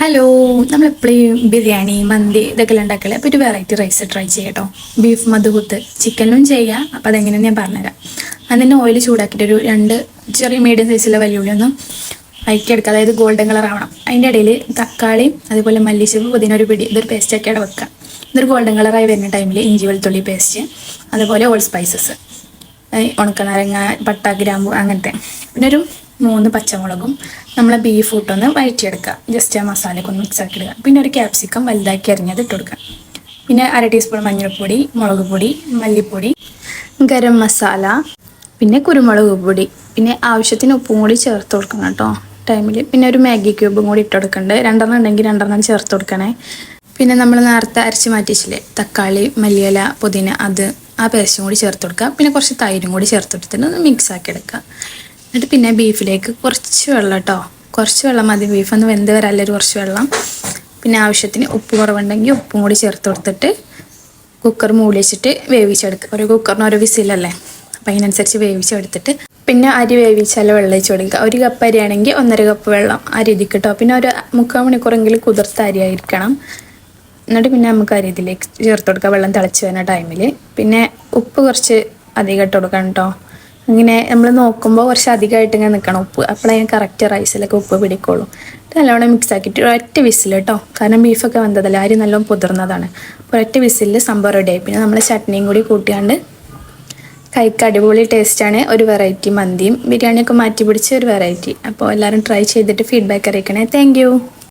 Hello, നമ്മളെപ്പോഴും ബിരിയാണി മന്തി ഇതൊക്കെ ഉണ്ടാക്കല്ലേ. അപ്പോൾ ഒരു വെറൈറ്റി റൈസ് ട്രൈ ചെയ്യട്ടോ. ബീഫ് മധുഹൂത്ത് ചിക്കനിലും ചെയ്യാം. അപ്പോൾ അതെങ്ങനെയെന്ന് ഞാൻ പറഞ്ഞുതരാം. അതിന് ഓയിൽ ചൂടാക്കിയിട്ട് ഒരു രണ്ട് ചെറിയ മീഡിയം സൈസിലെ വലിയുള്ളി ഒന്ന് വഴറ്റിയെടുക്കുക. അതായത് ഗോൾഡൻ കളർ ആവണം. അതിൻ്റെ ഇടയിൽ തക്കാളി അതുപോലെ മല്ലിച്ചപ്പ് പുതിന ഒരു പിടി ഇതൊരു പേസ്റ്റൊക്കെ അവിടെ വെക്കുക. ഇതൊരു ഗോൾഡൻ കളറായി വരുന്ന ടൈമിൽ ഇഞ്ചി വെളുത്തുള്ളി പേസ്റ്റ്, അതുപോലെ ഓൾ സ്പൈസസ്, ഉണക്കനാരങ്ങ, പട്ട, ഗ്രാമ്പു അങ്ങനത്തെ, പിന്നെ ഒരു 3 പച്ചമുളകും നമ്മളെ ബീഫ് ഇട്ടൊന്ന് വഴറ്റിയെടുക്കുക. ജസ്റ്റ് ആ മസാലയൊക്കെ ഒന്ന് മിക്സ് ആക്കി ഇടുക. പിന്നെ ഒരു ക്യാപ്സിക്കം വലുതാക്കി അരിഞ്ഞത് ഇട്ട് കൊടുക്കുക. പിന്നെ 1/2 ടീസ്പൂൺ മഞ്ഞൾപ്പൊടി, മുളക് പൊടി, മല്ലിപ്പൊടി, ഗരം മസാല, പിന്നെ കുരുമുളക് പൊടി, പിന്നെ ആവശ്യത്തിന് ഉപ്പും കൂടി ചേർത്ത് കൊടുക്കണം കേട്ടോ ടൈമിൽ. പിന്നെ ഒരു മാഗി ക്യൂബും കൂടി ഇട്ട് കൊടുക്കുന്നുണ്ട്. 2 ഉണ്ടെങ്കിൽ 2 ചേർത്ത് കൊടുക്കണേ. പിന്നെ നമ്മൾ നേരത്തെ അരച്ച് മാറ്റിച്ചില്ലേ തക്കാളി, മല്ലിയില, പുതിന, അത് ആ പേസ്റ്റും കൂടി ചേർത്ത് കൊടുക്കുക. പിന്നെ കുറച്ച് തൈരും കൂടി ചേർത്ത് കൊടുത്തിട്ട് ഒന്ന് മിക്സ് ആക്കി എടുക്കുക. എന്നിട്ട് പിന്നെ ബീഫിലേക്ക് കുറച്ച് വെള്ളം കേട്ടോ, കുറച്ച് വെള്ളം മതി. ബീഫ് ഒന്ന് വെന്ത് വരാല്ലൊരു കുറച്ച് വെള്ളം. പിന്നെ ആവശ്യത്തിന് ഉപ്പ് കുറവുണ്ടെങ്കിൽ ഉപ്പും കൂടി ചേർത്ത് കൊടുത്തിട്ട് കുക്കർ മൂടി വെച്ചിട്ട് വേവിച്ചെടുക്കുക. ഒരു കുക്കറിന് ഒരു വിസിലല്ലേ, അപ്പം അതിനനുസരിച്ച് വേവിച്ചെടുത്തിട്ട് പിന്നെ അരി വേവിച്ചാൽ വെള്ളം ഒഴിച്ച് കൊടുക്കുക. 1 കപ്പ് അരിയാണെങ്കിൽ 1.5 കപ്പ് വെള്ളം ആ രീതിക്ക് കേട്ടോ. പിന്നെ ഒരു 3/4 മണിക്കൂറെങ്കിലും കുതിർത്ത അരിയായിരിക്കണം. എന്നിട്ട് പിന്നെ നമുക്ക് അരി ഇതിലേക്ക് ചേർത്ത് കൊടുക്കുക വെള്ളം തിളച്ച് വരുന്ന ടൈമിൽ. പിന്നെ ഉപ്പ് കുറച്ച് അധികം ഇട്ട് കൊടുക്കണം കേട്ടോ. ഇങ്ങനെ നമ്മൾ നോക്കുമ്പോൾ കുറച്ച് അധികമായിട്ട് ഇങ്ങനെ നിൽക്കണം ഉപ്പ്. അപ്പോഴതിന് കറക്റ്റ് റൈസിലൊക്കെ ഉപ്പ് പിടിക്കുള്ളൂ. നല്ലോണം മിക്സ് ആക്കിയിട്ട് ഒരൊറ്റ വിസിൽ കേട്ടോ, കാരണം ബീഫൊക്കെ വന്നതല്ല, അരി നല്ലോണം കുതിർന്നതാണ്. ഒരൊറ്റ വിസിലിൽ സംഭവം റെഡിയായി. പിന്നെ നമ്മൾ ചട്നിയും കൂടി കൂട്ടിയാണ്ട് കഴിക്കാൻ അടിപൊളി ടേസ്റ്റാണ്. ഒരു വെറൈറ്റി മന്തിയും ബിരിയാണിയൊക്കെ മാറ്റി പിടിച്ച ഒരു വെറൈറ്റി. അപ്പോൾ എല്ലാവരും ട്രൈ ചെയ്തിട്ട് ഫീഡ്ബാക്ക് അറിയിക്കണേ. താങ്ക്